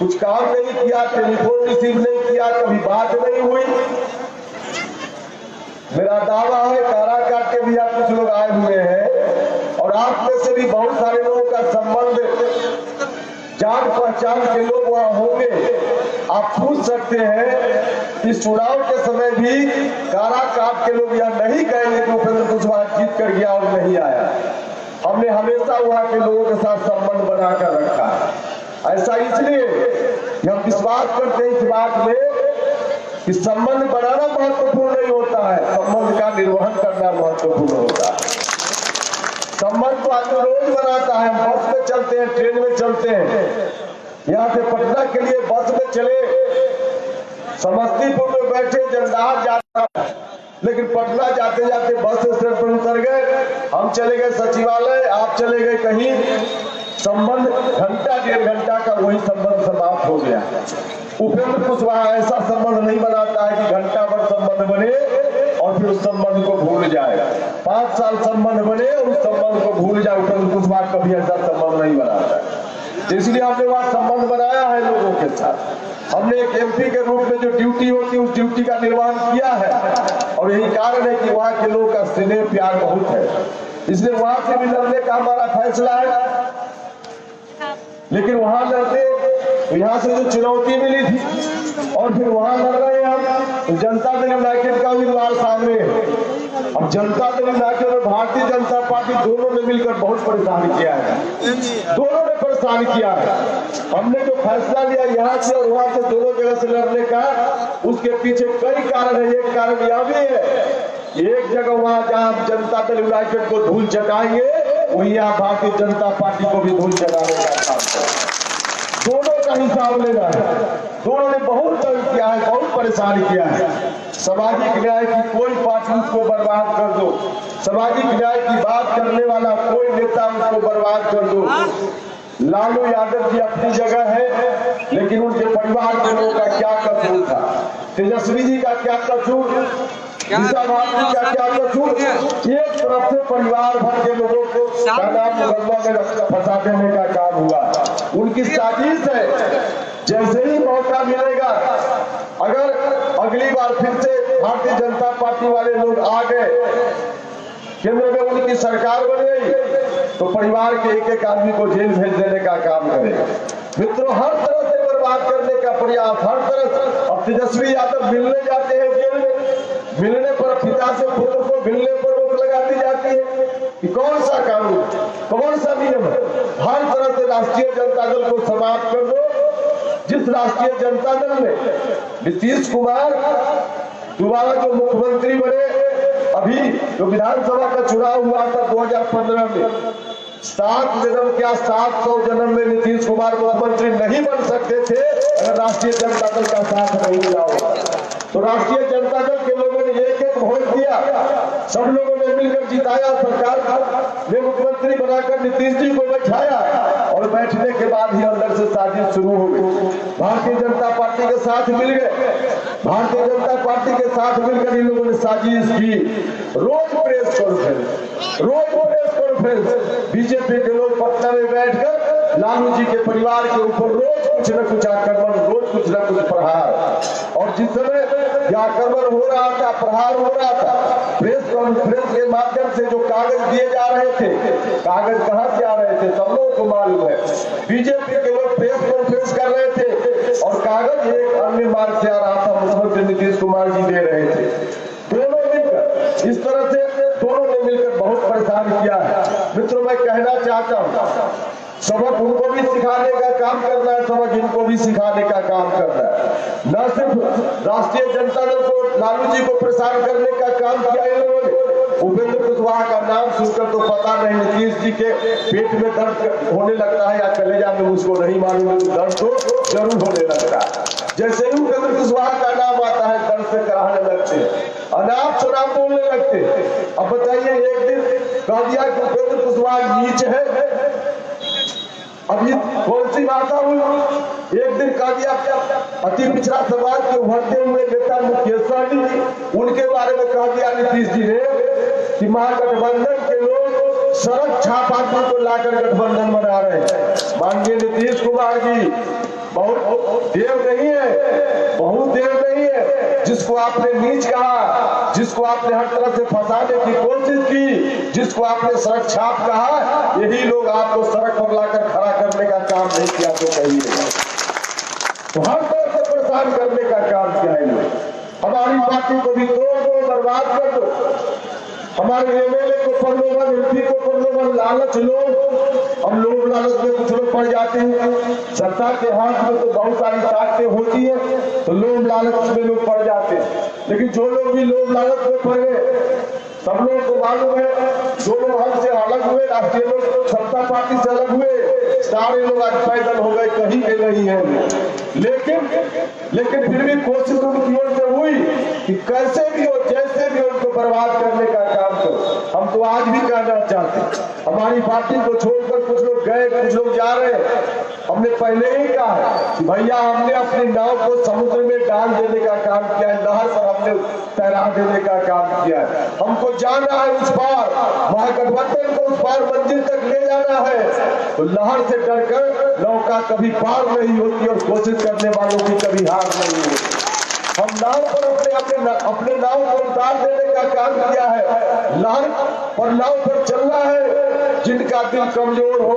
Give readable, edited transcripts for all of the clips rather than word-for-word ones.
कुछ काम नहीं किया, टेलीफोन रिसीव नहीं किया, कभी बात नहीं हुई। मेरा दावा है काराकाट के भी आप कुछ लोग आए हुए हैं और आप में से भी बहुत सारे लोगों का संबंध जान पहचान के लोग वहां होंगे। आप पूछ सकते हैं इस चुनाव के समय भी काराकाट के लोग यहाँ नहीं कहेंगे कि उपेंद्र कुशवाहा जीत कर गया और नहीं आया। हमने हमेशा वहां के लोगों के साथ संबंध बनाकर रखा है। ऐसा इसलिए कि हम विश्वास करते हैं इस बात में कि संबंध बनाना महत्वपूर्ण नहीं होता है, संबंध का निर्वहन करना महत्वपूर्ण होता है। संबंध तो आदमी रोज बनाता है। हम बस में चलते हैं, ट्रेन में चलते हैं, यहाँ से पटना के लिए बस में चले, समस्तीपुर में बैठे जंदाहा जाता, लेकिन पटना जाते जाते बस स्टैंड पर उतर गए, हम चले गए सचिवालय, आप चले गए कहीं, संबंध घंटा डेढ़ घंटा का वही संबंध समाप्त हो गया। उपेंद्र कुशवाहा ऐसा संबंध नहीं बनाता है कि घंटा भर संबंध बने और फिर उस संबंध को भूल जाए। 5 साल संबंध बने और उस संबंध को भूल जाए। उपेंद्र कुशवाहा कभी ऐसा संबंध नहीं बनाता है, इसलिए हमने वहां संबंध बनाया है लोगों के साथ। हमने एक एमपी के रूप में जो ड्यूटी होती है उस ड्यूटी का निर्वहन किया है और यही कारण है कि वहां के लोगों का स्नेह प्यार बहुत है, इसलिए वहां से भी लड़ने का हमारा फैसला है। लेकिन वहां लड़ते तो यहाँ से जो चुनौती मिली थी और फिर वहां लड़ रहे हैं हम, जनता दल यूनाइटेड का उम्मीदवार सामने है। अब जनता दल यूनाइटेड और भारतीय जनता पार्टी दोनों ने मिलकर बहुत परेशान किया है, दोनों ने परेशान किया है। हमने जो फैसला लिया यहाँ से और वहां से दोनों जगह से लड़ने का, उसके पीछे कई कारण है। एक कारण यह भी है, एक जगह वहां जहाँ जनता दल यूनाइटेड को धूल चटाएंगे वही यहाँ भारतीय जनता पार्टी को भी धूल चटाने का काम है। दोनों का हिसाब लेना है। दोनों ने बहुत तंग किया है, बहुत परेशान किया है। सामाजिक न्याय की कोई पार्टी उसको बर्बाद कर दो, सामाजिक न्याय की बात करने वाला कोई नेता उसको बर्बाद कर दो। लालू यादव जी अपनी जगह है, लेकिन उनके परिवार के लोगों का क्या कसूर था? तेजस्वी जी का क्या कसूर? मीसा भारती का क्या कसूर? एक तरफ से परिवार भर के लोगों को मुकदमा में फंसा देने का काम हुआ। उनकी साजिश है। जैसे ही मौका मिलेगा, अगर अगली बार फिर से भारतीय जनता पार्टी वाले लोग आ गए, केंद्र में उनकी सरकार बन गई, तो परिवार के एक एक आदमी को जेल भेज देने का काम करेगा। मित्रों, हर तरह से बर्बाद करने का प्रयास, हर तरह से। अब तेजस्वी यादव मिलने जाते हैं जेल में, मिलने पर पिता से पुत्र को मिलने पर रोक लगा दी जाती है कि कौन सा कानून, कौन सा नियम है? हर तरह से राष्ट्रीय जनता दल को समाप्त कर दो। जिस राष्ट्रीय जनता दल ने नीतीश कुमार दोबारा जो मुख्यमंत्री बने, अभी जो विधानसभा का चुनाव हुआ था 2015 में, 7 जन्म क्या 700 जन्म में नीतीश कुमार मुख्यमंत्री नहीं बन सकते थे अगर राष्ट्रीय जनता दल का साथ नहीं मिला होगा। तो राष्ट्रीय जनता दल के लोगों ने एक एक वोट दिया, सब लोगों ने मिलकर जिताया, सरकार ने मुख्यमंत्री बनाकर नीतीश जी को बैठाया और बैठने के बाद ही अंदर से साजिश शुरू हो गई। भारतीय जनता पार्टी के साथ मिल गए, भारतीय जनता पार्टी के साथ मिलकर इन लोगों ने साजिश की। रोज प्रेस कॉन्फ्रेंस, रोज प्रेस कॉन्फ्रेंस, बीजेपी के लोग पटना में बैठकर लालू जी के परिवार के ऊपर रोज कुछ न कुछ आक्रमण, रोज कुछ न कुछ प्रहार। और जिस समय आक्रमण हो रहा था, प्रहार हो रहा था, प्रेस कॉन्फ्रेंस के माध्यम से जो कागज दिए जा रहे थे, कागज कहां से आ रहे थे सब लोगों को मालूम है। बीजेपी के लोग प्रेस कॉन्फ्रेंस कर रहे थे और कागज एक अन्य मार्ग से आ रहा था, मुख्यमंत्री नीतीश कुमार जी दे रहे थे। दोनों मिलकर, इस तरह से दोनों ने मिलकर बहुत परेशान किया है। मित्रों, मैं कहना चाहता हूँ, सबक उनको भी सिखाने का काम करना है, सबक इनको भी सिखाने का काम करना है। न सिर्फ राष्ट्रीय जनता दल को, लालू जी को परेशान करने का काम किया इन लोगों ने। उपेंद्र कुशवाहा का नाम सुनकर तो पता नहीं नीतीश जी के पेट में दर्द होने लगता है या कलेजा में, उसको नहीं मालूम, दर्द तो जरूर होने लगता है। जैसे ही उपेंद्र कुशवाहा का नाम आता है, दर्द से कराने लगते हैं, अनाप शनाप बोलने लगते हैं। अब बताइए, एक दिन कह दिया कि उपेंद्र कुशवाहा नीच है, अब ये कौन सी भाषा हुई? एक दिन कह दिया अति पिछड़ा समाज के उभरते हुए नेता मुकेश सहनी, उनके बारे में कह दिया नीतीश जी ने कि महागठबंधन के लोग सड़क छापाटी को लाकर गठबंधन बना रहे हैं। माननीय नीतीश कुमार जी बहुत देव नहीं है, बहुत देव नहीं है। जिसको आपने नीच कहा, जिसको आपने हर तरह से फंसाने की कोशिश की, जिसको आपने सड़क छाप कहा, यही लोग आपको सड़क पर लाकर खड़ा करने का काम नहीं किया तो कहिए। तो हर तरह से परेशान करने का काम किया है लोग। हमारी पार्टी को भी तोड़ दो, बर्बाद कर दो। हमारे एमएलए को प्रलोभन, एमपी को प्रलोभन, लालच लोग, अब लोग लालच में कुछ लोग पड़ जाते हैं। सत्ता के हाथ में तो बहुत सारी ताकतें होती है, तो लोग लालच में लोग पड़ जाते हैं। लेकिन जो लोग भी लोग लालच में पड़ गए, सब लोगों को मालूम है, जो लोग हमसे अलग हुए, राष्ट्रीय लोग सत्ता पार्टी से अलग हुए, सारे लोग आज पैदल हो गए, कहीं के नहीं है। लेकिन फिर भी कोशिश उनकी ओर से हुई कि कैसे भी हो, जैसे भी उनको बर्बाद करने का काम करो। हम तो आज भी कहना चाहते हैं, हमारी पार्टी को छोड़कर कुछ लोग गए, कुछ लोग जा रहे हैं। हमने पहले ही कहा कि भैया हमने अपनी नाव को समुद्र में डाल देने का काम किया है, नहर पर हमने तैरा देने का काम किया है। हमको जाना है उस पार, महागठबंधन को उस पार मंजिल तक ले जाना है। तो लहर से डरकर नौका कभी पार नहीं होती और कोशिश करने वालों की कभी हार नहीं होती। हम नाव पर अपने नाव को उतार देने का काम किया है। लहर पर नाव पर चलना है। जिनका दिल कमजोर हो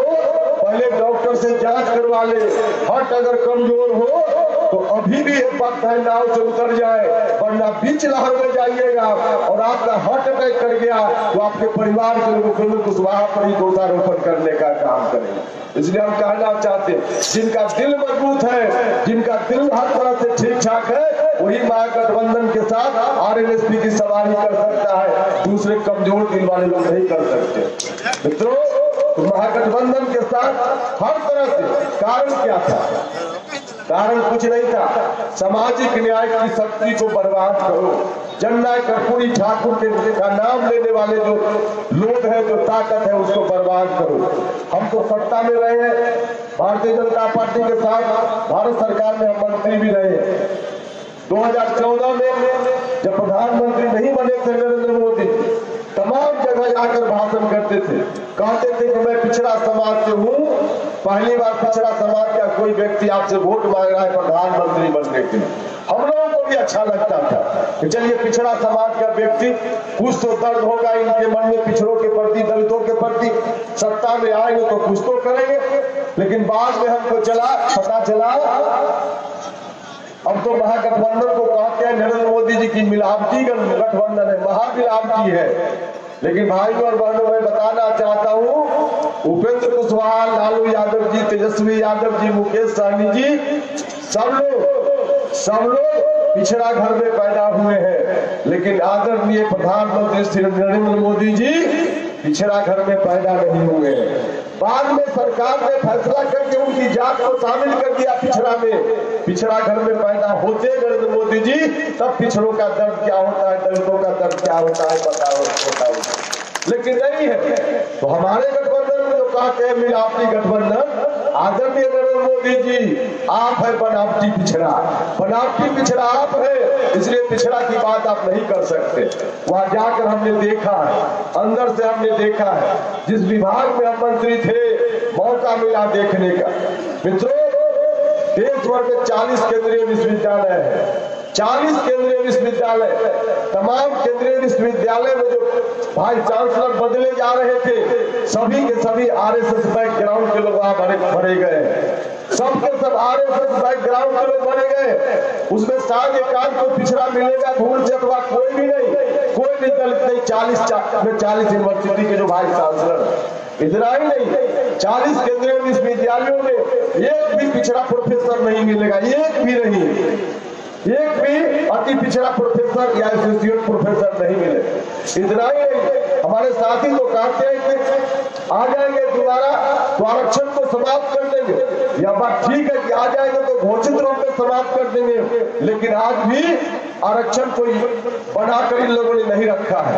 पहले डॉक्टर से जांच करवा ले। हार्ट अगर कमजोर हो तो अभी भी एक वक्त है नाव से उतर जाए, वरना बीच लहर में जाइएगा और आपका हार्ट अटैक कर गया तो आपके परिवार के लोगों को वहां पर ही दोषारोपण करने का काम करेंगे। इसलिए हम कहना चाहते हैं, जिनका दिल मजबूत है, जिनका दिल हर तरह से ठीक ठाक है, वही महागठबंधन के साथ आरएलएसपी की सवारी कर सकता है। दूसरे कमजोर दिल वाले लोग नहीं कर सकते। मित्रों, तो महागठबंधन के साथ हर तरह से कारण क्या था? कारण कुछ नहीं था, सामाजिक न्याय की शक्ति को बर्बाद करो। जननायक कर्पूरी ठाकुर का नाम लेने वाले जो लोग हैं, जो ताकत है, उसको बर्बाद करो। हम तो सत्ता में रहे हैं, भारतीय जनता पार्टी के साथ भारत सरकार में हम मंत्री भी रहे। 2014 में जब प्रधानमंत्री नहीं बने थे नरेंद्र मोदी, तमाम जगह जाकर भाषण करते थे, कहते थे कि मैं पिछड़ा समाज से हूँ, पहली बार पिछड़ा समाज का कोई व्यक्ति आपसे वोट मांग रहा है प्रधानमंत्री बनने के लिए। हम लोगों को भी अच्छा लगता था कि चलिए पिछड़ा समाज का व्यक्ति, कुछ तो दर्द होगा इनके मन में पिछड़ों के प्रति, दलितों के प्रति, सत्ता में आएंगे तो कुछ तो करेंगे। लेकिन बाद में हमको पता चला अब तो महागठबंधन को कहते हैं नरेंद्र मोदी जी की मिलावटी गठबंधन है, महामिलावटी है। लेकिन भाइयों और बहनों, मैं बताना चाहता हूँ, उपेंद्र कुशवाहा, लालू यादव जी, तेजस्वी यादव जी, मुकेश सहनी जी, सब लोग पिछड़ा घर में पैदा हुए हैं। लेकिन आदरणीय प्रधानमंत्री श्री नरेंद्र मोदी जी पिछड़ा घर में पैदा नहीं हुए हैं। बाद में सरकार ने फैसला करके उनकी जात को शामिल कर दिया पिछड़ा में। पिछड़ा घर में पैदा होते नरेंद्र मोदी जी, तब पिछड़ों का दर्द क्या होता है, दलितों का दर्द क्या होता है पता होता है। लेकिन नहीं है। तो हमारे गठबंधन में जो कहते हैं मिलावटी गठबंधन, आदरणीय नरेंद्र मोदी जी आप है बनावटी पिछड़ा, बनावटी पिछड़ा आप है, इसलिए पिछड़ा की बात आप नहीं कर सकते। वहां जाकर हमने देखा है, अंदर से हमने देखा है, जिस विभाग में हम मंत्री थे मौका मिला देखने का। मित्रों, देश भर में 40 केंद्रीय विश्वविद्यालय है, 40 केंद्रीय विश्वविद्यालय। तमाम केंद्रीय विश्वविद्यालय में जो भाई चांसलर बदले जा रहे थे, सभी के सभी आरएसएस बैकग्राउंड के लोग वहां भरे गए, सबके सब आरएसएस बैकग्राउंड के लोग भरे गए। उसमें शायद एकांत को पिछड़ा मिलेगा, भूल से अथवा कोई भी नहीं, कोई भी दलित नहीं। 40 यूनिवर्सिटी के जो भाई चांसलर, इतना ही नहीं, 40 केंद्रीय विश्वविद्यालयों में एक भी पिछड़ा प्रोफेसर नहीं मिलेगा, एक भी नहीं, एक भी अति पिछड़ा प्रोफेसर या एसोसिएट प्रोफेसर नहीं मिले। इतना ही नहीं, हमारे साथी तो कहते हैं कि आ जाएंगे दोबारा तो आरक्षण को समाप्त कर देंगे। यह बात ठीक है कि आ जाएंगे तो घोषित रूप में समाप्त कर देंगे, लेकिन आज भी आरक्षण को बढ़ाकर इन लोगों ने नहीं रखा है।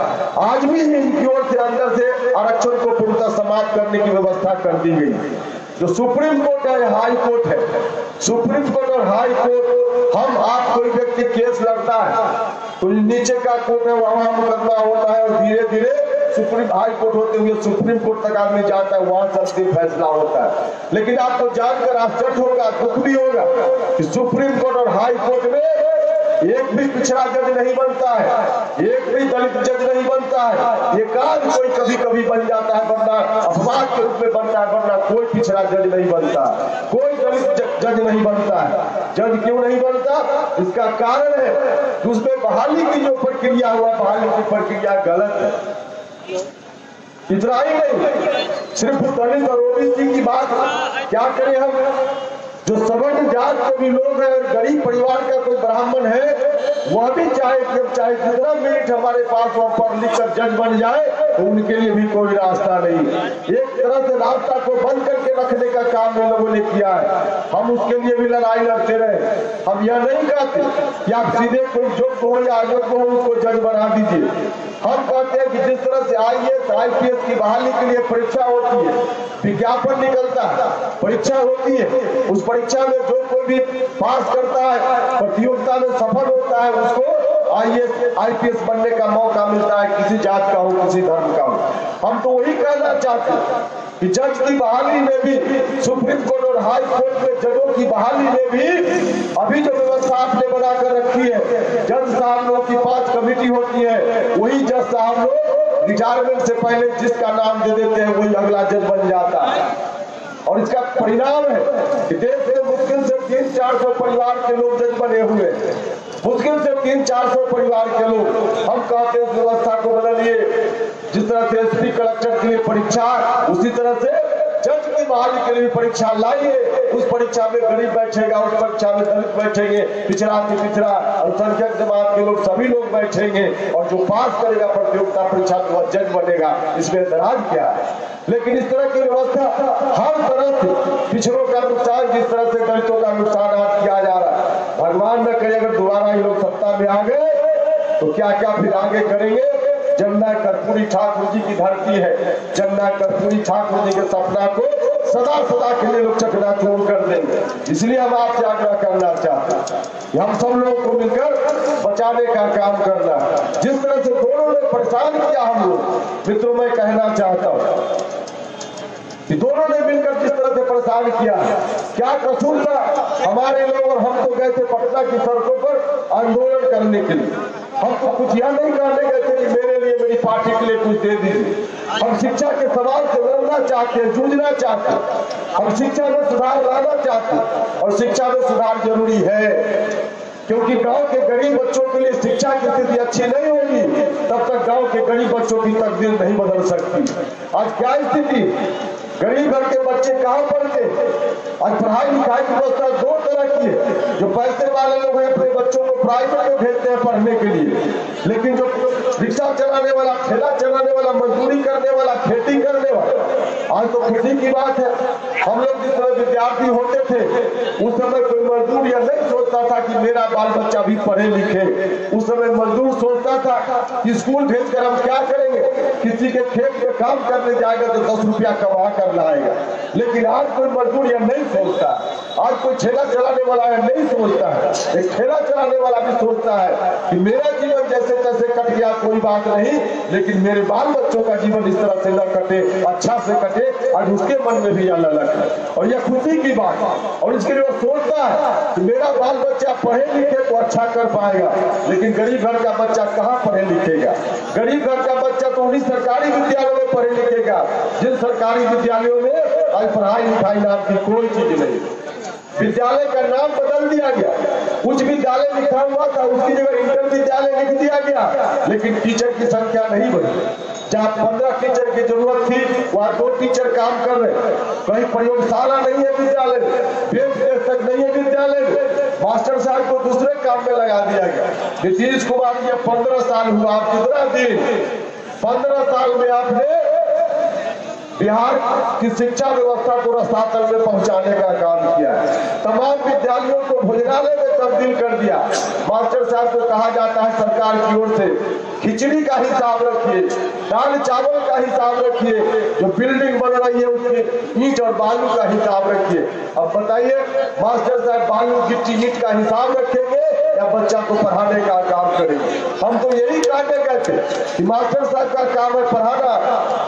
आज भी इनकी ओर से अंदर से आरक्षण को पूर्णतः समाप्त करने की व्यवस्था कर दी गई। जो सुप्रीम कोर्ट है, हाई कोर्ट है, सुप्रीम कोर्ट और हाई कोर्ट, हम आप कोई व्यक्ति केस लड़ता है तो नीचे का कोर्ट है, वहां मुकदमा होता है और धीरे धीरे सुप्रीम हाई कोर्ट होते हुए सुप्रीम कोर्ट तक आदमी जाता है, वहां से अंतिम फैसला होता है। लेकिन आपको जानकर आश्चर्य होगा, दुख भी होगा कि सुप्रीम कोर्ट और हाई कोर्ट में एक भी पिछड़ा जज नहीं बनता है, एक भी दलित जज नहीं बनता है। एकाध कोई कभी कभी बन जाता है, वरना अपवाद के रूप में बनता है, वरना कोई पिछड़ा जज नहीं बनता, कोई दलित जज नहीं बनता है। जज क्यों नहीं बनता? इसका कारण है कि उसमें बहाली की जो प्रक्रिया हुआ, बहाली की प्रक्रिया गलत है। इतना ही नहीं, सिर्फ दलित और ओबीसी की बात क्या करें हम, जो सवर्ण जात के भी लोग हैं और गरीब परिवार का कोई ब्राह्मण है, वह भी चाहे जितना मिनट हमारे पास वह पढ़ लिख कर जज बन जाए तो उनके लिए भी कोई रास्ता नहीं। एक तरह से रास्ता को बंद करके रखने का काम इन लोगों ने किया है। हम उसके लिए भी लड़ाई लड़ते रहे। हम यह नहीं कहते कि आप सीधे कोई योग्य हो या अयोग्य हो उसको जज बना दीजिए। हम कहते हैं कि जिस तरह से IAS IPS की बहाली के लिए परीक्षा होती है, विज्ञापन निकलता है, परीक्षा होती है, उस परीक्षा में जो कोई भी पास करता है, प्रतियोगिता में सफल होता है, उसको IAS IPS बनने का मौका मिलता है, किसी जात का हो, किसी धर्म का हो। हम तो वही कहना चाहते हैं कि जज की बहाली में भी, सुप्रीम कोर्ट और हाई कोर्ट में जजों की बहाली में भी अभी जो व्यवस्था आपने बनाकर रखी है, जज साहब लोग की 5 कमेटी होती है, वही जज साहब लोग रिटायरमेंट से पहले जिसका नाम दे देते हैं वही अगला जज बन जाता है। और इसका परिणाम है कि देश में मुश्किल से 300-400 परिवार के लोग जज बने हुए, मुश्किल से 300-400 परिवार के लोग। हम कहते हैं व्यवस्था को बदलिए, जिस तरह से SP कलेक्टर के लिए परीक्षा, उसी तरह से जज की बहाली के लिए परीक्षा लाइए। उस परीक्षा में गरीब बैठेगा, उस परीक्षा में दलित बैठेंगे, पिछड़ा से पिछड़ा, अल्पसंख्यक जमात के लोग, सभी लोग बैठेंगे और जो पास करेगा प्रतियोगिता परीक्षा में वह जज बनेगा। इसमें दराज क्या है? लेकिन इस तरह की व्यवस्था हर तरह से पिछड़ों का नुकसान, जिस तरह से दलितों का नुकसान आज किया जा रहा है, भगवान न करे अगर दोबारा ये लोग सत्ता में आ गए तो क्या क्या फिर आगे करेंगे। जमुना कर्पूरी ठाकुर जी की धरती है, जमुना कर्पूरी ठाकुर जी के सपना को सदा सदा के लिए लोग चकनाचूर कर देंगे। इसलिए हम आपसे आग्रह करना चाहते हैं कि हम सब लोगों को मिलकर बचाने का काम करना है। जिस तरह से दोनों ने परेशान किया हम लोग, मित्रों मैं कहना चाहता हूँ कि दोनों ने मिलकर जिस तरह से परेशान किया, क्या कसूर था हमारे लोग। और हम तो गए थे पटना की सड़कों पर आंदोलन करने के लिए। हम तो कुछ यह नहीं कहने गए थे कि मेरे लिए, मेरी पार्टी के लिए कुछ दे दीजिए। हम शिक्षा के सवाल से लड़ना चाहते हैं, जूझना चाहते हैं। हम शिक्षा में सुधार लाना चाहते हैं और शिक्षा में सुधार जरूरी है, क्योंकि गांव के गरीब बच्चों के लिए शिक्षा की स्थिति अच्छी नहीं होगी तब तक गांव के गरीब बच्चों की तकदीर नहीं बदल सकती। आज क्या स्थिति, गरीब घर के बच्चे कहाँ पढ़ते? आज पढ़ाई लिखाई की व्यवस्था 2 तरह की है। जो पैसे वाले लोग हैं अपने बच्चों को प्राइवेट में भेजते हैं पढ़ने के लिए, लेकिन जो रिक्शा चलाने वाला, ठेला चलाने वाला, मजदूरी करने वाला, खेती करने वाला, आज तो खुशी की बात है। हम लोग जिस समय विद्यार्थी होते थे उस समय कोई मजदूर या नहीं सोचता था कि मेरा बाल बच्चा भी पढ़े लिखे। उस समय मजदूर सोचता था कि स्कूल भेजकर हम क्या करेंगे, किसी के खेत में काम करने जाएगा तो 10 रुपया कमा कर लाएगा। लेकिन आज कोई मजदूर यह नहीं सोचता, आज कोई ठेला चलाने वाला यह नहीं सोचता है। एक ठेला चलाने वाला भी सोचता है कि मेरा जीवन जैसे तैसे कट गया कोई बात नहीं, लेकिन मेरे बाल बच्चों का जीवन इस तरह से न कटे, अच्छा से कटे। आज उसके मन में भी अलग है और यह खुशी की बात है। और इसके लिए वो सोचता है कि मेरा बाल बच्चा पढ़े लिखे तो अच्छा कर पाएगा। लेकिन गरीब घर का बच्चा कहाँ पढ़े लिखेगा? गरीब घर का बच्चा तो उन्हीं सरकारी विद्यालयों में पढ़े लिखेगा जिन सरकारी विद्यालयों में आज पढ़ाई लिखाई नाम की कोई चीज नहीं। विद्यालय का नाम बदल दिया गया, उच्च विद्यालय लिखा हुआ था, उसकी जगह इंटर विद्यालय लिख दिया गया, लेकिन टीचर की संख्या नहीं बढ़ी। जहाँ 15 टीचर की जरूरत थी वहाँ 2 टीचर काम कर रहे। कहीं प्रयोगशाला नहीं है विद्यालय में, बेंच डेस्क तक नहीं है विद्यालय में, मास्टर साहब को दूसरे काम में लगा दिया गया। नीतीश कुमार जी 15 साल हुआ, आप कितना दिन, 15 साल में आपने बिहार की शिक्षा व्यवस्था को रसातल में पहुंचाने का काम किया है। तमाम विद्यालयों को भोजनालय में तब्दील कर दिया। मास्टर साहब को कहा जाता है सरकार की ओर से खिचड़ी का हिसाब रखिए, दाल चावल का हिसाब रखिए, जो बिल्डिंग बन रही है उसमें ईंट और बालू का हिसाब रखिए। अब बताइए मास्टर साहब बालू गिट्टी ईंट का हिसाब रखेंगे या बच्चा को पढ़ाने का काम करेंगे। हम तो यही कहने गए थे कि मास्टर साहब का काम है पढ़ाना,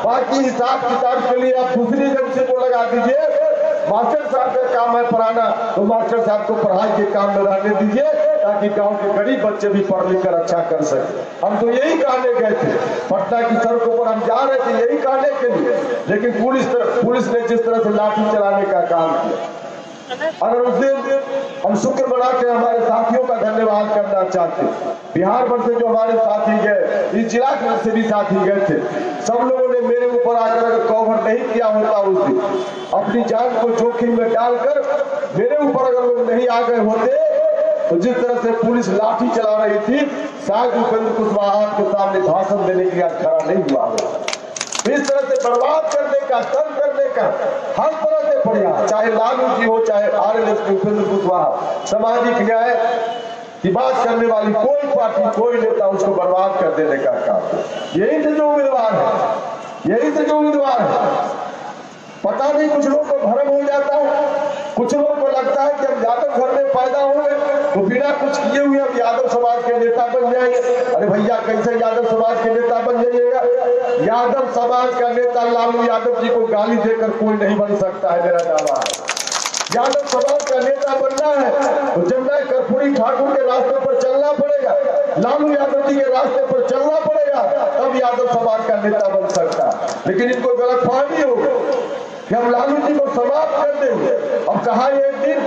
बाकी हिसाब किताब के लिए आप दूसरी एजेंसी को लगा दीजिए। मास्टर साहब का काम है पढ़ाना, तो मास्टर साहब को पढ़ाई के काम में रहने दीजिए, ताकि गांव के गरीब बच्चे भी पढ़ लिख कर अच्छा कर सके। हम तो यही कहने गए थे, पटना की सड़कों पर हम जा रहे थे यही कहने के लिए, लेकिन पुलिस ने जिस तरह से लाठी चलाने का काम किया, अगर उस दिन हम शुक्र मना के हमारे साथियों का धन्यवाद करना चाहते। बिहार भर से जो हमारे साथी गए, इस जिला से भी साथी गए थे, सब लोगों ने मेरे ऊपर आकर अगर कवर नहीं किया होता उस दिन, अपनी जान को जोखिम में डालकर मेरे ऊपर अगर लोग नहीं आ गए होते, तो जिस तरह से पुलिस लाठी चला रही थी, शायद उपेंद्र कुशवाहा के सामने भाषण देने के लिए खड़ा नहीं हुआ होगा। इस तरह से बर्बाद करने का, तंग करने का हर तरह से प्रयास, चाहे लालू जी हो, चाहे आरएलएस के उपेंद्र कुशवाहा, सामाजिक न्याय की बात करने वाली कोई पार्टी, कोई नेता उसको बर्बाद कर देने का काम। यही से जो उम्मीदवार है, यही से जो उम्मीदवार है, पता नहीं कुछ लोग को भ्रम हो जाता है, कुछ लोग को लगता है कि हम यादव घर में पैदा हुए तो बिना कुछ किए हुए हम यादव समाज के नेता बन जाएंगे। अरे भैया, कैसे यादव समाज के नेता बन जाइएगा? यादव समाज का नेता लालू यादव जी को गाली देकर कोई नहीं बन सकता है, मेरा दावा है। यादव समाज का नेता बनना है तो जमुना कर्पूरी ठाकुर के रास्ते पर चलना पड़ेगा, लालू यादव जी के रास्ते पर चलना पड़ेगा, तब यादव समाज का नेता बन सकता है। लेकिन इनको गलतफहमी हो कि हम लालू जी को समाप्त कर देंगे। अब कहा एक दिन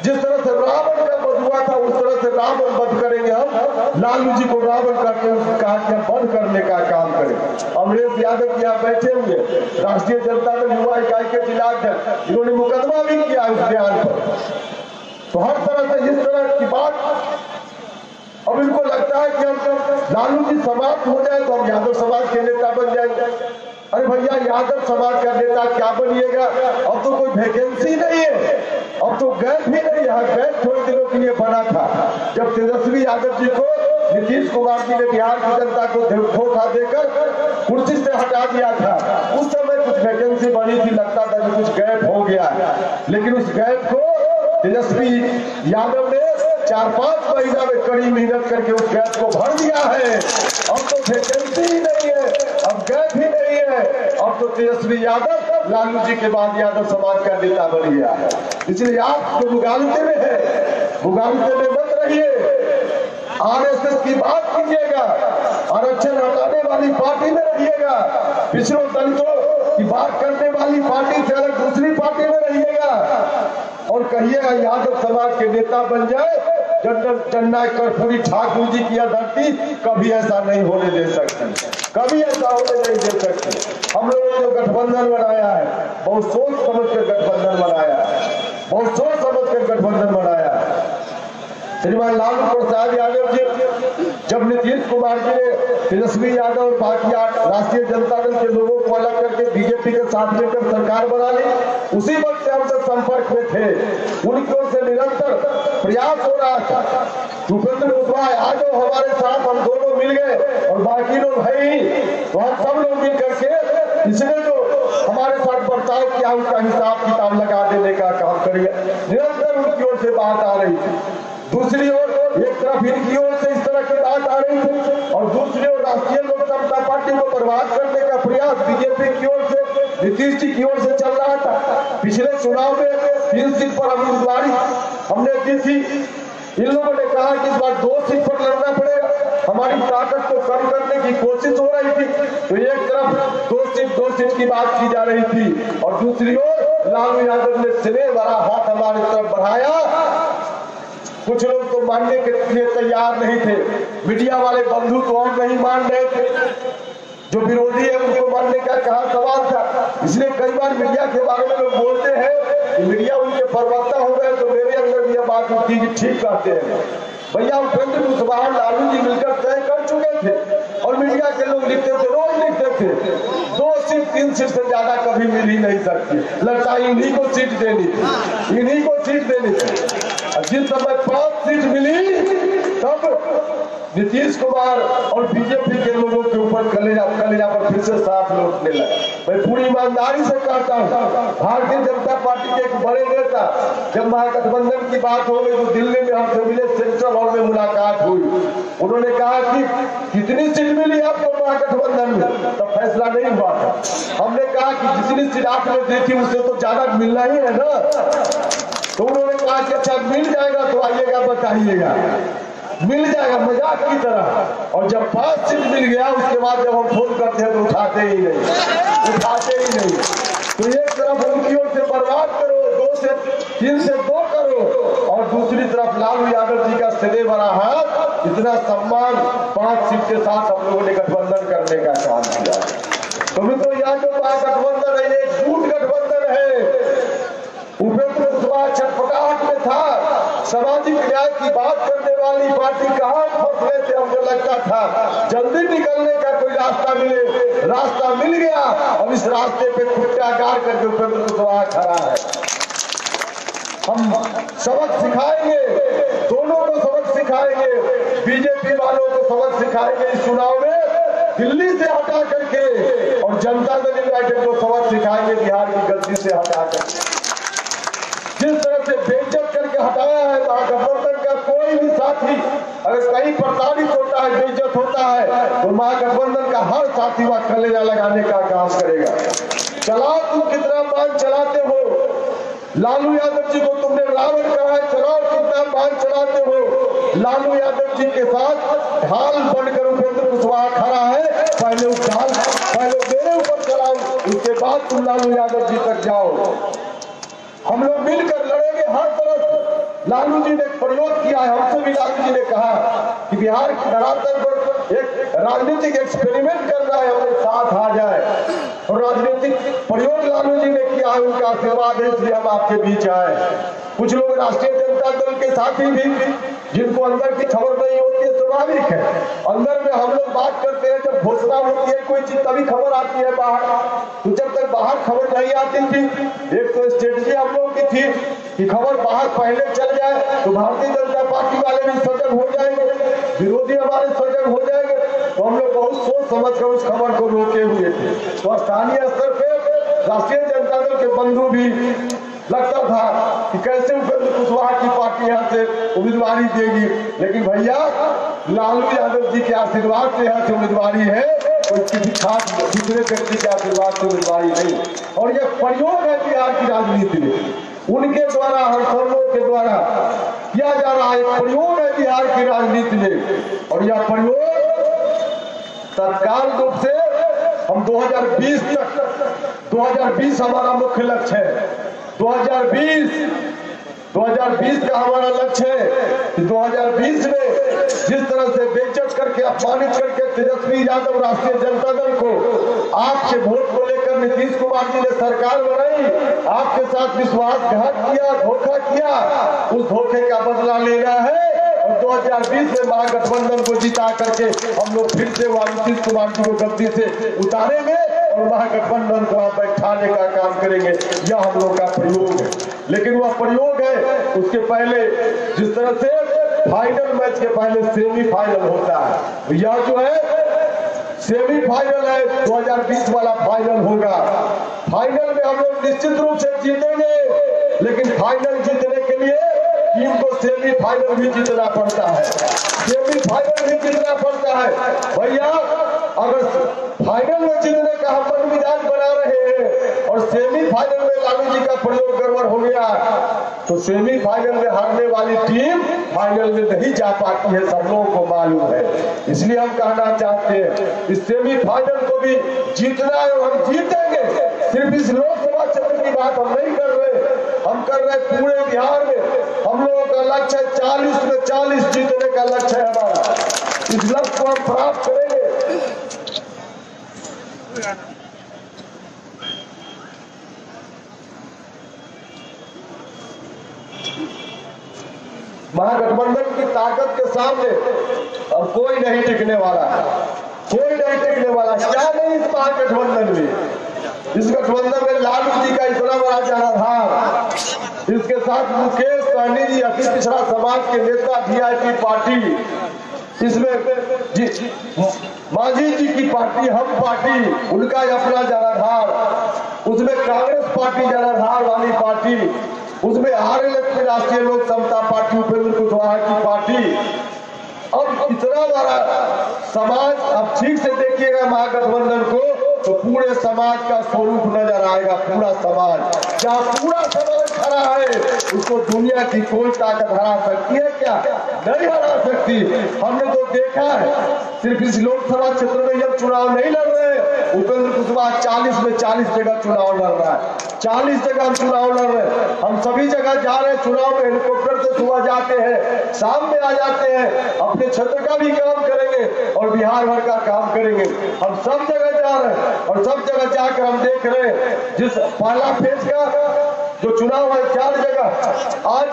जिस तरह से रावण का वध हुआ था, उस तरह से रावण वध करेंगे हम, लालू जी को रावण करके कहा कि हम बंद करने का काम करेंगे। अमरेश यादव यहाँ बैठे हुए राष्ट्रीय जनता दल युवा इकाई के जिला अध्यक्ष, इन्होंने मुकदमा भी किया उस बयान पर। तो हर तरह से इस तरह की बात, अब इनको लगता है कि हम लालू जी समाप्त हो जाए तो हम यादव समाज के नेता बन जाएंगे। अरे भैया, यादव समाज का नेता क्या बनिएगा? अब तो कोई वैकेंसी नहीं है, अब तो गैप भी नहीं है। गैप थोड़े दिनों के लिए बना था, जब तेजस्वी यादव जी को नीतीश कुमार जी ने बिहार की जनता को धोखा देकर कुर्सी से हटा दिया था। उस समय कुछ वैकेंसी बनी थी, लगता था कि कुछ गैप हो गया, लेकिन उस गैप को तेजस्वी यादव ने 4-5 महीना में कड़ी मेहनत करके उस गैप को भर दिया है। अब तो वैकेंसी ही नहीं है, अब गैप ही नहीं है, अब तो तेजस्वी यादव लालू जी के बाद यादव समाज का नेता बन गया है। इसलिए आप जो मुगालते में है, मुगालते में मत रहिए, आरएसएस की बात कीजिएगा, आरक्षण हटाने वाली पार्टी में रहिएगा, पिछड़ों दलितों की बात करने वाली पार्टी से अलग दूसरी पार्टी में रहिएगा, और कहिएगा यादव समाज के नेता बन जाए। जमुना कर्पूरी ठाकुर जी की धरती कभी ऐसा नहीं होने दे सकती, कभी ऐसा होने नहीं दे सकती। हम लोगों ने जो गठबंधन बनाया है, बहुत सोच समझ कर गठबंधन बनाया है, बहुत सोच समझ कर गठबंधन बनाया है। श्रीमान लालू प्रसाद यादव जी, जब नीतीश कुमार जी ने तेजस्वी यादव और बाकी राष्ट्रीय जनता दल के लोगों को अलग करके बीजेपी के साथ लेकर सरकार बना ली, उसी वक्त से हम सब संपर्क में थे। उनकी ओर से निरंतर प्रयास हो रहा था, उपेंद्र कुशवाहा आ जाओ हमारे साथ, हम दोनों मिल गए और बाकी लोग है ही, तो हम सब लोग मिल करके इसने जो हमारे साथ बर्ताव किया उसका हिसाब किताब लगा देने का काम करेंगे। निरंतर उनकी ओर से बात आ रही थी। दूसरी ओर एक तरफ इनकी ओर से इस तरह की बात आ रही थी, और दूसरी ओर राष्ट्रीय लोक समता पार्टी को बर्बाद करने का प्रयास बीजेपी की ओर से, नीतीश जी की ओर से चल रहा था। पिछले चुनाव में 3 सीट पर उम्मीदवारी हमने दी थी, इन लोगों ने कहा कि इस बार 2 सीट पर लड़ना पड़ेगा, हमारी ताकत को कम करने की कोशिश हो रही थी। तो एक तरफ 2 सीट की बात की जा रही थी, और दूसरी ओर लालू यादव ने स्नेह भरा हाथ हमारी तरफ बढ़ाया। कुछ लोग तो मानने के लिए तैयार नहीं थे, मीडिया वाले बंधु तो और नहीं मान रहे थे, जो विरोधी है उनको मानने का कहा सवाल था। इसलिए कई बार मीडिया के बारे में लोग बोलते हैं कि मीडिया उनके प्रवक्ता हो गए, तो मेरे अंदर भी यह बात उठती कि ठीक कहते हैं। भैया, उपेंद्र कुशवाहा लालू जी मिलकर तय कर चुके थे, और मीडिया के लोग लिखते थे, रोज लिखते थे 2 सीट 3 सीट से ज्यादा कभी मिल ही नहीं सकती, लगता है इन्हीं को सीट देनी थी, इन्हीं को सीट देनी थी। जिस समय 5 सीट मिली तब नीतीश कुमार और बीजेपी के लोगों के ऊपर कलेजा पर फिर से साथ लौटने लगा। मैं पूरी ईमानदारी से कहता हूँ, भारतीय जनता पार्टी के एक बड़े नेता जब महागठबंधन की बात हो गई तो दिल्ली में हमसे मिले, सेंट्रल हॉल में मुलाकात हुई। उन्होंने कहा कि कितनी सीट मिली आपको महागठबंधन में, तब फैसला नहीं हुआ था। हमने कहा कि जितनी सीट आपने देखी उससे तो ज्यादा मिलना ही है ना। तो उन्होंने कहा कि अच्छा मिल जाएगा तो आइएगा बताइएगा। मिल जाएगा मजाक की तरह। और जब 5 सीट मिल गया उसके बाद जब हम फोन करते हैं तो उठाते ही नहीं। तो एक तरफ उनकी ओर से बर्बाद करो, 2 से 3 से 2 करो, और दूसरी तरफ लालू यादव जी का सिरे भरा हाथ, इतना सम्मान 5 सीट के साथ हम लोगों ने गठबंधन करने का काम किया। तो मित्रों, यहाँ जो गठबंधन है ये झूठ गठबंधन है। उपेंद्र कुशवाहा छटपटाहट में था, सामाजिक न्याय की बात करने वाली पार्टी कहाँ फंस गए थे। हमको लगता था जल्दी निकलने का कोई रास्ता मिल गया। अब इस रास्ते पे खुट्टा गाड़ करके उपेंद्र कुशवाहा खड़ा है। हम सबक सिखाएंगे, दोनों को सबक सिखाएंगे, बीजेपी वालों को सबक सिखाएंगे इस चुनाव में दिल्ली से हटा करके, और जनता दल यूनाइटेड को सबक सिखाएंगे बिहार की गलती से हटा करके। जिस तरह से बेइज्जत करके हटाया है महागठबंधन का कोई भी साथी, अगर कहीं प्रताड़ित होता है, बेइज्जत होता है, तो महागठबंधन का हर साथी वह कलेजा लगाने का काम करेगा। चलाओ, तुम कितना बाण चलाते हो। लालू यादव जी को तुमने रावण कहा है, चलाओ कितना बाण चलाते हो। लालू यादव जी के साथ ढाल बनकर उपेंद्र कुशवाहा खड़ा है। पहले मेरे ऊपर चलाओ, उसके बाद तुम लालू यादव जी तक जाओ। हम लोग मिलकर लड़ेंगे हर तरफ। लालू जी ने प्रयोग किया है, हमसे भी लालू जी ने कहा कि बिहार की धरातल पर एक राजनीतिक एक्सपेरिमेंट कर रहा है, हमारे साथ आ जाए। और राजनीतिक प्रयोग लालू जी ने किया है, उनका आशीर्वाद है इसलिए हम आपके बीच आए। कुछ लोग राष्ट्रीय जनता दल के साथी भी जिनको अंदर की खबर नहीं होती है, स्वाभाविक है। अंदर में हम लोग बात करते हैं, जब घोषणा होती है कोई चीज तभी खबर आती है बाहर। तो जब तक बाहर खबर नहीं आती थी, एक तो स्ट्रेटजी हम लोगों की थी कि खबर बाहर पहले चल जाए तो भारतीय जनता पार्टी वाले भी सजग हो जाएंगे, विरोधी हमारे सजग हो जाएंगे। तो हम लोग बहुत सोच समझ कर उस खबर को रोके हुए थे। तो स्थानीय स्तर पे राष्ट्रीय जनता दल के बंधु भी लगता था कि कैसे उपेंद्र कुशवाहा की पार्टी यहाँ से उम्मीदवारी देगी, लेकिन भैया लालू यादव जी के आशीर्वाद से यहाँ से उम्मीदवारी है, कोई किसी खास दूसरे व्यक्ति के आशीर्वाद से उम्मीदवारी नहीं। और यह प्रयोग है बिहार की राजनीति में, उनके द्वारा, हम सब लोग के द्वारा किया जा रहा है प्रयोग है बिहार की राजनीति में। और यह प्रयोग तत्काल रूप से हम 2020 हमारा मुख्य लक्ष्य है। 2020 का हमारा लक्ष्य है कि 2020 में जिस तरह से बेइज्जत करके, अपमानित करके तेजस्वी यादव राष्ट्रीय जनता दल को आपके वोट को लेकर नीतीश कुमार जी ने सरकार बनाई, आपके साथ विश्वासघात किया, धोखा किया, उस धोखे का बदला लेना है। और 2020 में महागठबंधन को जिता करके हम लोग फिर से नीतीश कुमार जी को गद्दी से उतारेंगे और महागठबंधन को बैठाने का काम करेंगे। यह हम लोग का प्रयोग है। लेकिन वह प्रयोग है, उसके पहले जिस तरह से फाइनल मैच के पहले सेमीफाइनल होता है, यह जो है सेमीफाइनल है, 2020 वाला फाइनल होगा। फाइनल में हम लोग निश्चित रूप से जीतेंगे, लेकिन फाइनल जीतने के लिए टीम को सेमीफाइनल भी जीतना पड़ता है, सेमीफाइनल भी जीतना पड़ता है। भैया अगर फाइनल में जीतने का हम मन मिजाज बना रहे हैं और सेमीफाइनल में लालू जी का प्रयोग गड़बड़ हो गया, तो सेमीफाइनल में हारने वाली टीम फाइनल में नहीं जा पाती है, सब लोगों को मालूम है। इसलिए हम कहना चाहते हैं इस सेमीफाइनल को भी जीतना है और हम जीतेंगे। सिर्फ इस लोकसभा क्षेत्र की बात हम नहीं कर रहे, हम कर रहे पूरे बिहार में। हम लोगों का लक्ष्य है 40 में 40 जीतने का लक्ष्य है हमारा। इस लक्ष्य को हम प्राप्त करेंगे। महागठबंधन की ताकत के सामने अब कोई नहीं टिकने वाला है, कोई नहीं टिकने वाला। क्या नहीं इस महागठबंधन में, इस गठबंधन में लालू जी का इतना बड़ा जनाधार, इसके साथ मुकेश सहनी जी अति पिछड़ा समाज के नेता, वीआईपी पार्टी, इसमें मांझी जी की पार्टी, हम पार्टी, उनका अपना जनाधार, उसमें कांग्रेस पार्टी जनाधार वाली पार्टी, उसमें आरएलएस में राष्ट्रीय लोक समता पार्टी उपेंद्र कुशवाहा की पार्टी। अब इतना बड़ा समाज, अब ठीक से देखिएगा महागठबंधन को तो पूरे समाज का स्वरूप नजर आएगा। पूरा समाज, जहाँ पूरा समाज खड़ा है उसको दुनिया की कोई ताकत हरा सकती है क्या? नहीं हरा सकती। हमने तो देखा है, सिर्फ इस लोकसभा क्षेत्र में जब चुनाव नहीं लड़ रहे, उपेंद्र कुशवाहा 40 में 40 जगह चुनाव लड़ रहा है। 40 जगह हम चुनाव लड़ रहे हैं। हम सभी जगह जा रहे हैं चुनाव में, हेलीकॉप्टर से सुबह जाते हैं, शाम में आ जाते हैं, अपने क्षेत्र का भी काम करेंगे और बिहार भर का काम करेंगे। हम सब जगह जा रहे हैं और सब जगह जाकर हम देख रहे हैं जिस पहला फेज का जो चुनाव है 4 जगह, आज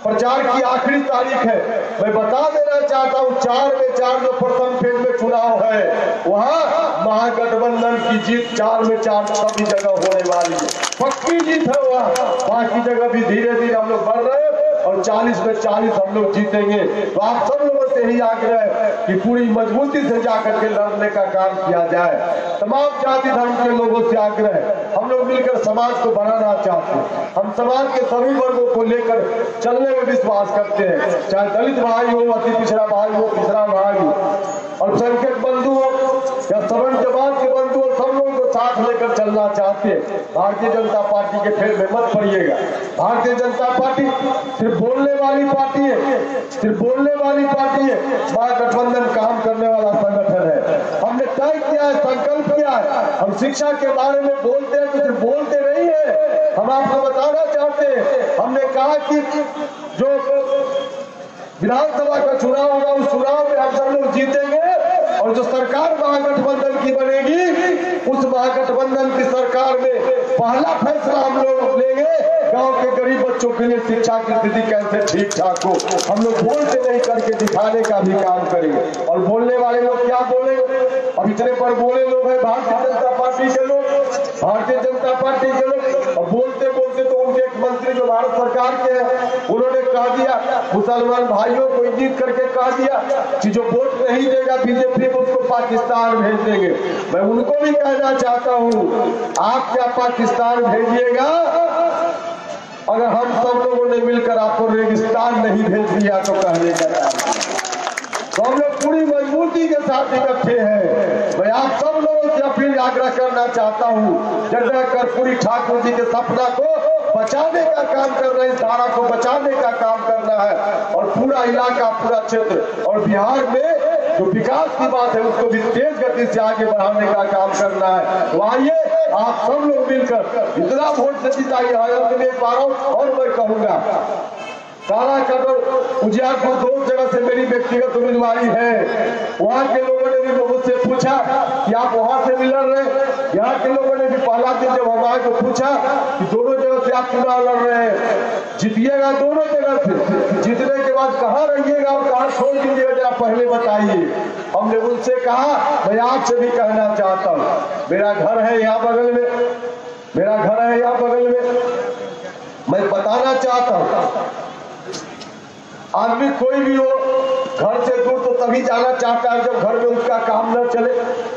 प्रचार की आखिरी तारीख है। मैं बता देना चाहता हूँ 4 में 4 जो प्रथम फेज में चुनाव है वहाँ महागठबंधन की जीत 4 में 4 सभी जगह होने वाली है, पक्की जीत है वहाँ। बाकी जगह भी धीरे धीरे हम लोग बढ़ रहे हैं और 40 में 40 हम लोग जीतेंगे। तो आप सब लोगों से ही आग्रह है कि पूरी मजबूती से जाकर के लड़ने का काम किया जाए। तमाम जाति धर्म के लोगों से आग्रह है, हम लोग मिलकर समाज को बढ़ाना चाहते हैं। हम समाज के सभी वर्गों को लेकर चलने में विश्वास करते हैं, चाहे दलित भाई हो, अति पिछड़ा भाई हो, पिछड़ा भाई हो, अल्पसंख्यक बंधु हो या सवर्ण जमात के बंधु हो, सब लोगों को साथ लेकर चलना चाहते हैं। भारतीय जनता पार्टी के फेर में मत पड़िएगा। भारतीय जनता पार्टी सिर्फ बोलने वाली पार्टी है, सिर्फ बोलने वाली पार्टी है। महागठबंधन काम करने वाला संगठन है। हमने तय किया है, संकल्प किया है। हम शिक्षा के बारे में बोलते हैं तो सिर्फ बोलते नहीं है, हम आपको बताना चाहते हैं। हमने कहा कि जो विधानसभा का चुनाव होगा उस चुनाव में हम सब लोग जीतेंगे और जो सरकार महागठबंधन की बनेगी उस महागठबंधन की सरकार में पहला फैसला हम लोग लेंगे, गांव के गरीब बच्चों के लिए शिक्षा की स्थिति कैसे ठीक ठाक हो। हम लोग बोलते नहीं करके दिखाने का भी काम करेंगे। और बोलने वाले लोग क्या बोलेंगे? अब इतने पर बोले लोग हैं भारतीय जनता पार्टी के लोग, भारतीय जनता पार्टी के लोग, और बोलते बोलते तो उनके एक मंत्री जो भारत सरकार के हैं उन्होंने कह दिया, मुसलमान भाइयों को इंगित करके कह दिया कि जो वोट नहीं देगा बीजेपी को उसको पाकिस्तान भेज देंगे। मैं उनको भी कहना चाहता हूँ, आप क्या पाकिस्तान भेजिएगा अगर हम सब लोगों ने मिलकर आपको रेगिस्तान नहीं भेज दिया तो कहने का तो हम लोग पूरी मजबूती के साथ इकट्ठे हैं। मैं आप सब लोगों से अपील आग्रह करना चाहता हूँ, जगह कर्पूरी ठाकुर जी के सपना को बचाने का काम कर रहे हैं, धारा को बचाने का काम करना है और पूरा इलाका, पूरा क्षेत्र और बिहार में जो विकास की बात है उसको भी तेज गति से आगे बढ़ाने का काम करना है। तो आइए आप सब लोग मिलकर इतना वोट से जिताइए। और मैं कहूंगा कालाकट और उजियारपुर 2 जगह से मेरी व्यक्तिगत उम्मीदवारी है। वहाँ के लोगों ने भी मुझसे पूछा कि आप वहाँ से भी लड़ रहे हैं। यहाँ के लोगों ने भी पहला दिन जब हम आए तो पूछा कि दोनों जगह से आप चुनाव लड़ रहे हैं, जीतिएगा दोनों जगह से, जीतने के बाद कहाँ रहिएगा और कहाँ छोड़ दीजिएगा जरा पहले बताइए। हमने उनसे कहा, मैं आपसे भी कहना चाहता हूँ, मेरा घर है यहाँ बगल में, मेरा घर है यहाँ बगल में। मैं बताना चाहता हूँ, आदमी कोई भी हो घर से दूर तो तभी जाना चाहता है जब घर में उसका काम न चले।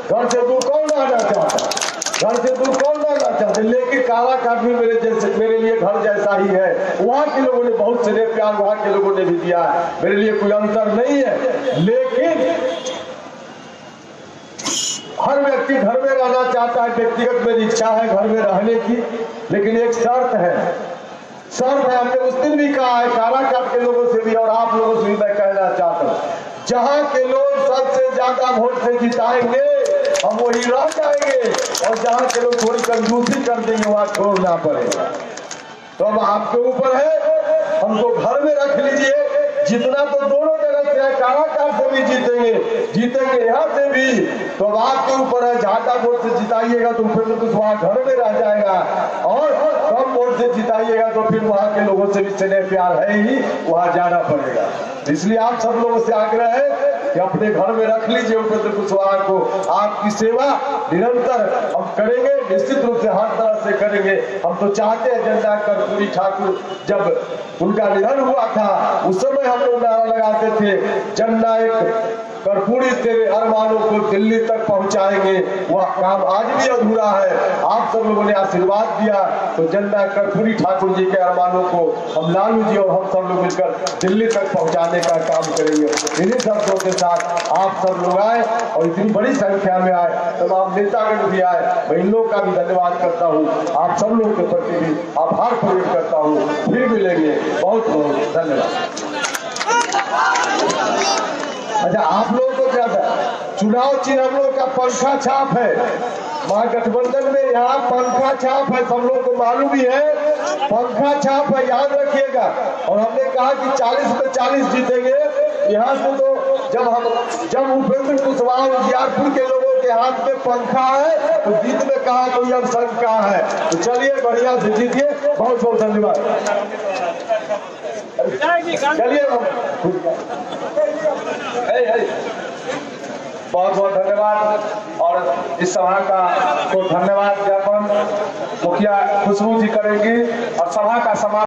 घर से दूर कौन आना चाहता है? घर से दूर कौन आना चाहते? लेकिन कालाकाट भी मेरे लिए घर जैसा ही है। वहाँ के लोगों ने बहुत से प्यार वहाँ के लोगों ने भी दिया है, मेरे लिए कोई अंतर नहीं है। लेकिन हर व्यक्ति घर में रहना चाहता है, व्यक्तिगत मेरी इच्छा है घर में रहने की, लेकिन एक शर्त है। हमने उस दिन भी कहा है, कालाकाट के लोगों से भी और आप लोगों से भी मैं कहना चाहता हूँ, जहाँ के लोग सबसे ज्यादा वोट से जिताएंगे हम वही रह जाएंगे और जहाँ के लोग थोड़ी कंजूसी कर देंगे वहाँ छोड़ना पड़ेगा। तो अब आपके ऊपर है, हमको घर में रख लीजिए। जितना तो दोनों जगह से है, कालाकाट से भी जीतेंगे यहाँ से भी। तो अब आपके ऊपर है, ज्यादा वोट से जिताइएगा तो फिर तो वहाँ घर में रह जाएगा और कम वोट से जिताइएगा तो फिर वहाँ के लोगों से भी स्नेह प्यार है ही, वहाँ जाना पड़ेगा। इसलिए आप सब लोगों से आग्रह है कि अपने घर में रख लीजिए उपेंद्र कुशवाहा को। आपकी सेवा निरंतर हम करेंगे। निश्चित रूप से हर तरह से करेंगे। हम तो चाहते हैं जनता कर्पूरी ठाकुर जब उनका निधन हुआ था उस समय हम लोग नारा लगाते थे, जननायक कर्पूरी तेरे अरमानों को दिल्ली तक पहुंचाएंगे। वह काम आज भी अधूरा है। आप सब लोगों ने आशीर्वाद दिया तो जननायक कर्पूरी ठाकुर जी के अरमानों को हम लालू जी और हम सब लोग मिलकर दिल्ली तक पहुंचाने का काम करेंगे। इन्हीं शब्दों के साथ आप सब लोग आए और इतनी बड़ी संख्या में आए, तमाम नेतागण भी आए, मैं इन लोगों का भी धन्यवाद करता हूँ। आप सब लोगों के प्रति भी आभार प्रकट करता हूँ। फिर मिलेंगे, बहुत बहुत धन्यवाद। अच्छा, आप लोगों को क्या चुनाव चिन्ह हम लोग का पंखा छाप है। महागठबंधन में यहाँ पंखा छाप है, सब लोग को मालूम ही है, पंखा छाप है, याद रखिएगा। और हमने कहा कि 40 में 40 जीतेंगे। यहाँ से तो जब उपेंद्र कुशवाहा उजियारपुर के लोगों के हाथ में पंखा है तो जीत में कहा कोई अब शंका है। तो चलिए बढ़िया से जीतिए। बहुत बहुत धन्यवाद। चलिए बहुत बहुत धन्यवाद। और इस सभा का को धन्यवाद ज्ञापन मुखिया खुशबू जी करेंगी और सभा का समापन